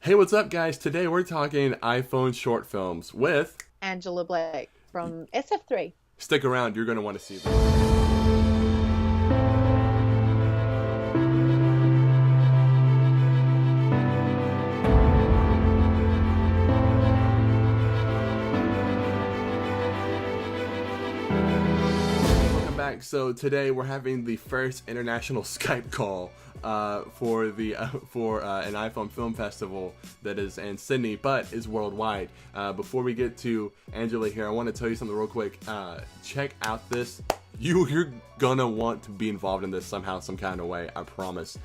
Hey, what's up, guys? Today we're talking iPhone short films with... Angela Blake from SF3. Stick around, you're going to want to see this. So today we're having the first international Skype call for an iPhone film festival that is in Sydney but is worldwide. Before we get to Angela here, I want to tell you something real quick. Check out this. You're gonna want to be involved in this somehow, some kind of way. I promise.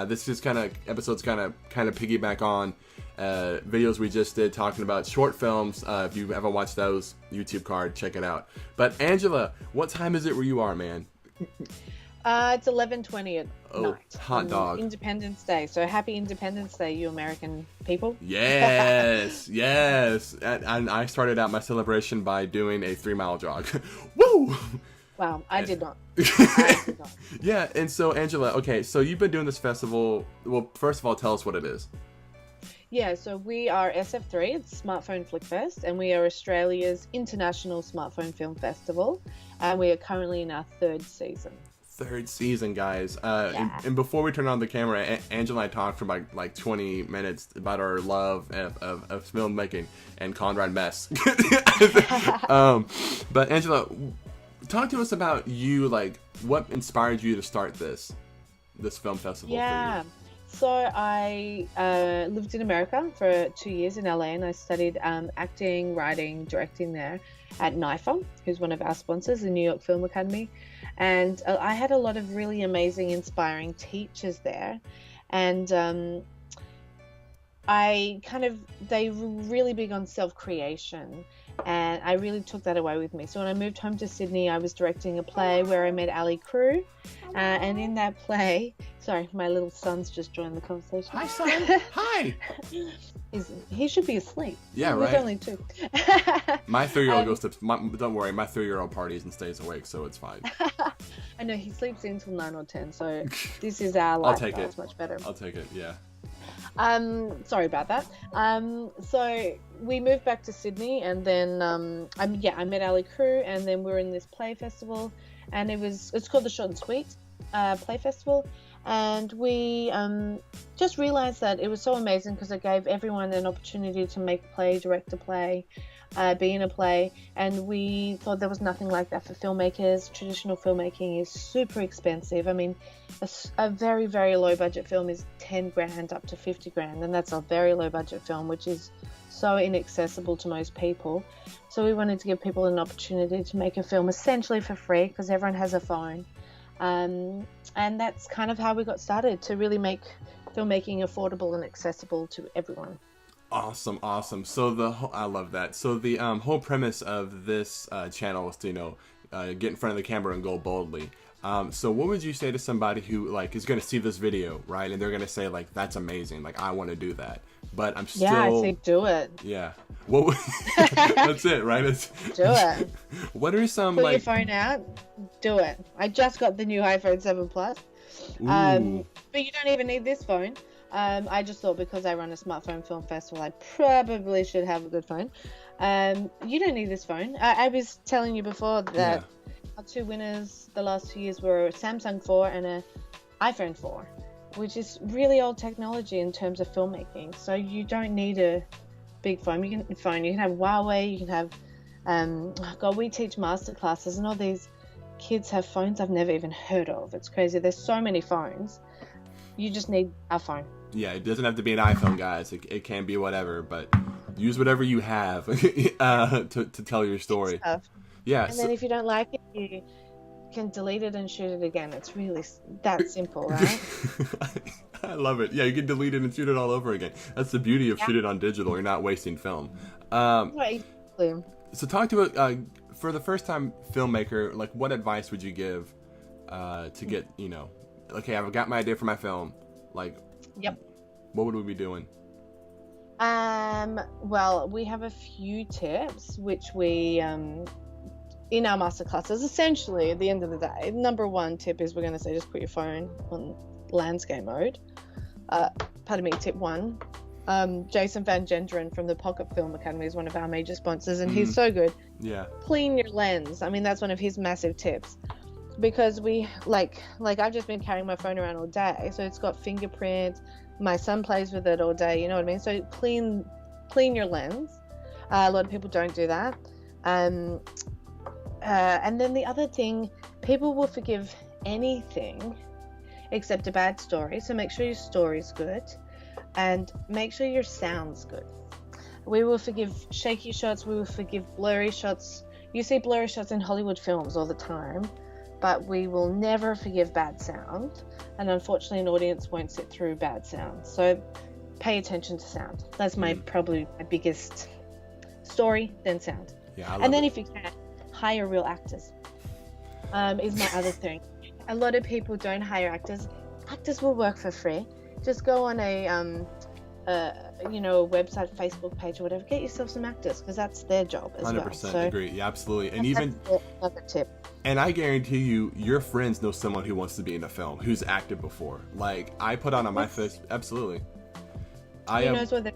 This is episodes kind of piggyback on videos we just did talking about short films. If you haven't watched those, YouTube card, check it out. But Angela, what time is it where you are, man? It's 11:20 at night. Hot dog. Independence Day. So happy Independence Day, you American people. Yes, yes. And I started out my celebration by doing a 3-mile jog. Woo! Wow, I did not. I did not. Yeah, and so Angela, okay, so you've been doing this festival. Well, first of all, tell us what it is. Yeah, so we are SF3, it's Smartphone Flick Fest, and we are Australia's international smartphone film festival, and we are currently in our third season. Third season, guys. Yeah. And before we turn on the camera, Angela and I talked for like 20 minutes about our love of filmmaking and Conrad Mess. But Angela, talk to us about you, like what inspired you to start this film festival for you? So I lived in America for 2 years in LA, and I studied acting, writing, directing there at NYFA, who's one of our sponsors, the New York Film Academy. And I had a lot of really amazing, inspiring teachers there. And they were really big on self-creation. And I really took that away with me. So when I moved home to Sydney, I was directing a play where I met Ali Crew. And in that play, sorry, my little son's just joined the conversation. Hi, son. Hi. He should be asleep. Yeah, He's right. only 2. My 3-year-old goes to, don't worry, my 3-year-old parties and stays awake, so it's fine. I know, he sleeps in till 9 or 10, so this is our life. I'll take it. It's much better. I'll take it, yeah. Sorry about that. So we moved back to Sydney, and then I met Ali Crew, and then we were in this play festival, and it's called the Short and Sweet Play Festival, and we just realized that it was so amazing because it gave everyone an opportunity to make a play, direct a play, be in a play, and we thought there was nothing like that for filmmakers. Traditional filmmaking is super expensive. I mean, a very, very low budget film is 10 grand up to 50 grand, and that's a very low budget film, which is so inaccessible to most people. So we wanted to give people an opportunity to make a film essentially for free because everyone has a phone. And that's kind of how we got started, to really make filmmaking affordable and accessible to everyone. Awesome. So I love that. So the whole premise of this channel is to, get in front of the camera and go boldly. So what would you say to somebody who is going to see this video, right? And they're going to say that's amazing. I want to do that, but I'm still... Yeah, I say do it. Yeah. That's it, right? Do it. What are some Pull your phone out, do it. I just got the new iPhone 7 Plus. But you don't even need this phone. I just thought because I run a smartphone film festival, I probably should have a good phone. You don't need this phone. I was telling you before that our 2 winners the last 2 years were a Samsung 4 and an iPhone 4, which is really old technology in terms of filmmaking. So you don't need a big phone. You can have Huawei. You can have we teach master classes, and all these kids have phones I've never even heard of. It's crazy. There's so many phones. You just need a phone. Yeah, it doesn't have to be an iPhone, guys. It can be whatever, but use whatever you have to tell your story. Yeah. And then if you don't like it, you can delete it and shoot it again. It's really that simple, right? I love it. Yeah, you can delete it and shoot it all over again. That's the beauty of shooting on digital. You're not wasting film. Right. So talk to it for the first time filmmaker. What advice would you give to get okay, I've got my idea for my film. Yep. What would we be doing? Well, we have a few tips which we in our masterclasses. Essentially, at the end of the day, number 1 tip is we're going to say just put your phone on landscape mode. Tip 1. Jason Van Genderen from the Pocket Film Academy is one of our major sponsors, and he's so good. Yeah. Clean your lens. I mean, that's one of his massive tips, because we like I've just been carrying my phone around all day, so it's got fingerprint. My son plays with it all day. You know what I mean? So clean your lens. A lot of people don't do that. And then the other thing, people will forgive anything except a bad story. So make sure your story's good, and make sure your sound's good. We will forgive shaky shots. We will forgive blurry shots. You see blurry shots in Hollywood films all the time, but we will never forgive bad sound. And unfortunately, an audience won't sit through bad sound. So pay attention to sound. That's probably my biggest story, then sound. Yeah, and then if you can, hire real actors. Is my other thing. A lot of people don't hire actors. Actors will work for free. Just go on a website, Facebook page, or whatever. Get yourself some actors, because that's their job as 100% well. 100% agree. Yeah, absolutely. And even another tip. And I guarantee you, your friends know someone who wants to be in a film, who's acted before. Like, I put on my face, absolutely. I shot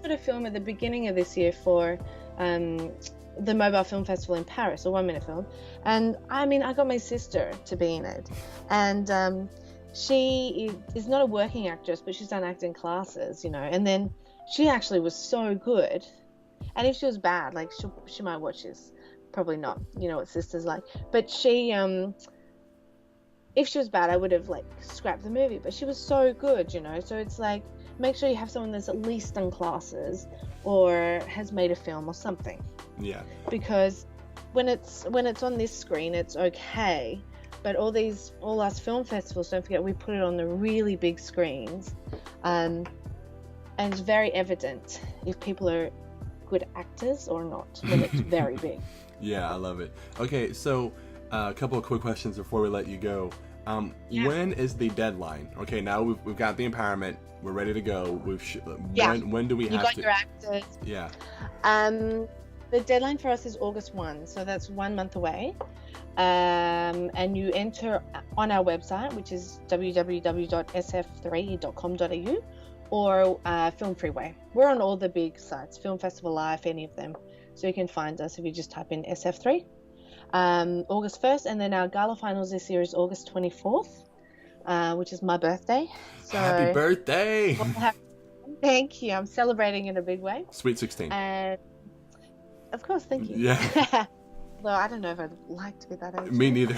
a film at the beginning of this year for the Mobile Film Festival in Paris, a 1-minute film, and I mean, I got my sister to be in it, and she is not a working actress, but she's done acting classes, and then she actually was so good. And if she was bad, like, she might watch this, probably not, what sisters like, but she if she was bad, I would have scrapped the movie, but she was so good, so it's like, make sure you have someone that's at least done classes or has made a film or something. Yeah. Because when it's on this screen, it's okay, but all us film festivals, don't forget, we put it on the really big screens, and it's very evident if people are good actors or not when it's very big. Yeah, I love it. Okay, so a couple of quick questions before we let you go. When is the deadline? Okay, now we've got the empowerment. We're ready to go. When do we have to? You got your actors. Yeah. The deadline for us is August 1, so that's 1 month away. And you enter on our website, which is www.sf3.com.au, or Film Freeway. We're on all the big sites, Film Festival Live, any of them. So you can find us if you just type in SF3. August 1st, and then our gala finals this year is August 24th, which is my birthday. So happy birthday! Thank you. I'm celebrating in a big way. Sweet 16. And of course, thank you. Yeah. Well, I don't know if I'd like to be that age. Me neither.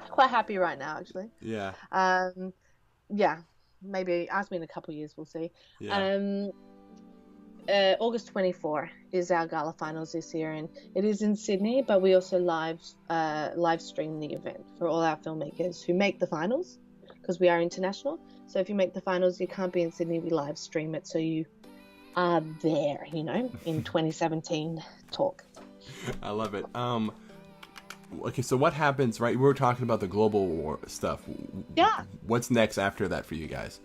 Quite happy right now, actually. Yeah. Yeah. Maybe ask me in a couple of years, we'll see. Yeah. August 24 is our gala finals this year, and it is in Sydney, but we also live stream the event for all our filmmakers who make the finals, because we are international. So if you make the finals, you can't be in Sydney, we live stream it, so you are there, in 2017 talk. I love it. Okay, so what happens, right? We were talking about the global war stuff. Yeah. What's next after that for you guys?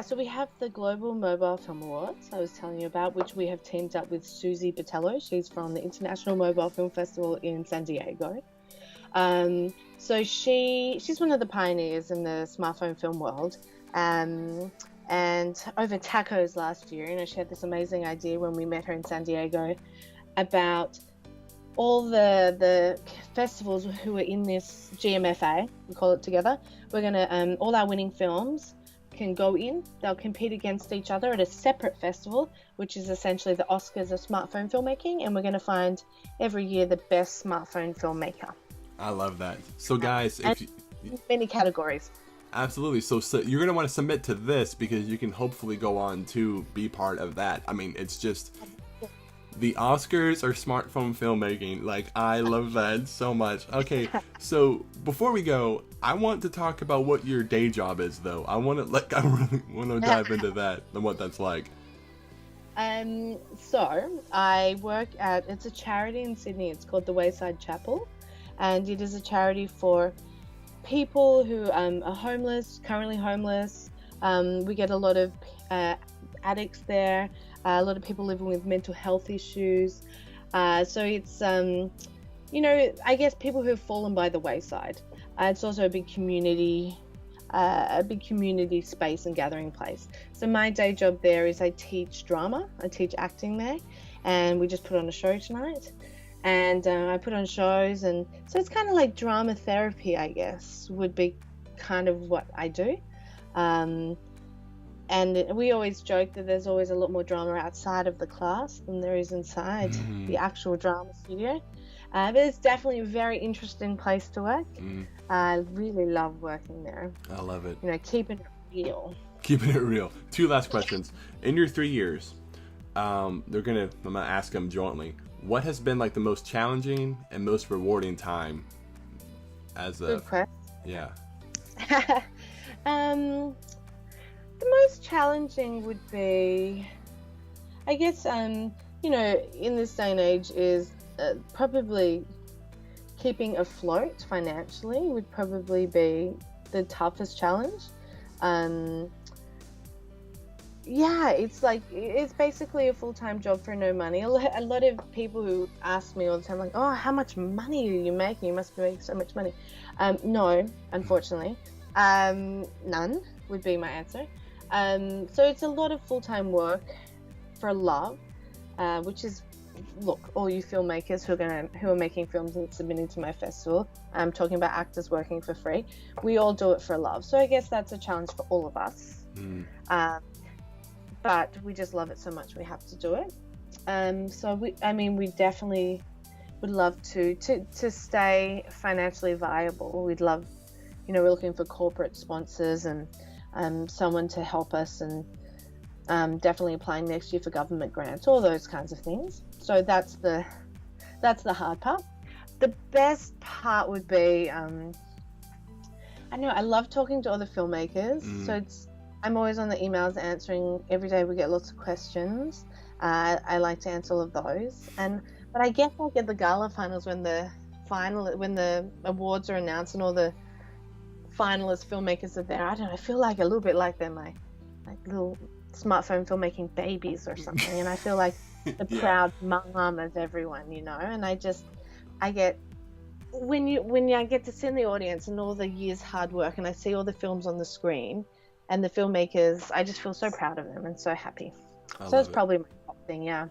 So we have the Global Mobile Film Awards I was telling you about, which we have teamed up with Susie Botello. She's from the International Mobile Film Festival in San Diego. So she's one of the pioneers in the smartphone film world. And over tacos last year, she had this amazing idea when we met her in San Diego about all the festivals who are in this GMFA, we call it together. We're going to, all our winning films can go in. They'll compete against each other at a separate festival, which is essentially the Oscars of smartphone filmmaking, and we're going to find every year the best smartphone filmmaker. I love that. So guys, many categories. Absolutely. So you're going to want to submit to this, because you can hopefully go on to be part of that. I mean, it's just the Oscars are smartphone filmmaking. Like, I love that so much. Okay, so before we go, I want to talk about what your day job is, though. I really want to dive into that and what that's like. So I work it's a charity in Sydney. It's called the Wayside Chapel, and it is a charity for people who are homeless, currently homeless. We get a lot of addicts there, a lot of people living with mental health issues. So it's, I guess people who have fallen by the wayside. It's also a big community a big community space and gathering place. So my day job there is I teach drama. I teach acting there, and we just put on a show tonight. And I put on shows, and so it's kind of like drama therapy, I guess, would be kind of what I do. And we always joke that there's always a lot more drama outside of the class than there is inside the actual drama studio. But it's definitely a very interesting place to work. I really love working there. I love it. You know, keeping it real. Keeping it real. 2 last questions. In your 3 years, I'm gonna ask them jointly. What has been like the most challenging and most rewarding time as a Good question. Yeah. The most challenging would be, I guess, you know, in this day and age is probably keeping afloat financially would probably be the toughest challenge. Yeah, it's basically a full-time job for no money. A lot of people who ask me all the time, like, oh, how much money are you making? You must be making so much money. No, unfortunately. None would be my answer. So it's a lot of full-time work for love, which is, look, all you filmmakers who are making films and submitting to my festival, I'm talking about actors working for free. We all do it for love. So I guess that's a challenge for all of us. But we just love it so much we have to do it. So we definitely would love to stay financially viable. We'd love, you know, we're looking for corporate sponsors and someone to help us, and definitely applying next year for government grants, all those kinds of things. So that's the hard part. The best part would be, I know I love talking to other filmmakers. So I'm always on the emails answering. Every day we get lots of questions. I like to answer all of those. But I guess like at the gala finals when the awards are announced and all the finalist filmmakers are there, I don't know, I feel like a little bit like they're my like little smartphone filmmaking babies or something, and I feel like the proud mom of everyone, you know. And I get when I get to sit in the audience and all the years hard work, and I see all the films on the screen and the filmmakers, I just feel so proud of them and so happy. So that's probably my top thing. I'm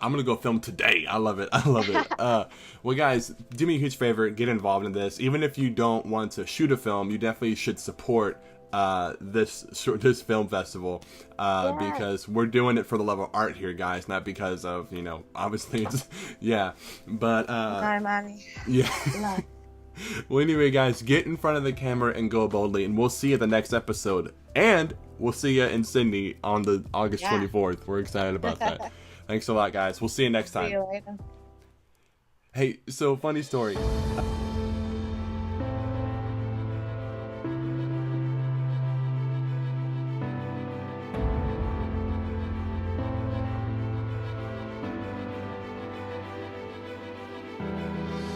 gonna go film today. I love it. Well, guys, do me a huge favor, get involved in this. Even if you don't want to shoot a film, you definitely should support this film festival, because we're doing it for the love of art here, guys, not because of, you know, obviously it's but no money. Well, anyway, guys, get in front of the camera and go boldly, and we'll see you at the next episode, and we'll see you in Sydney on the August 24th. We're excited about that. Thanks a lot, guys. We'll see you next time. See you later. Hey, so funny story.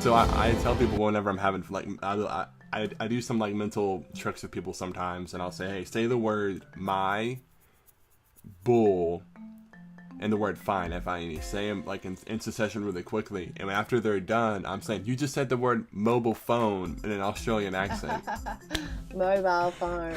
So I tell people whenever I'm having, like, I do some like mental tricks with people sometimes, and I'll say, hey, say the word my bull and the word fine, F-I-N-E. Say them like in succession really quickly, and after they're done, I'm saying, you just said the word mobile phone in an Australian accent. Mobile phone.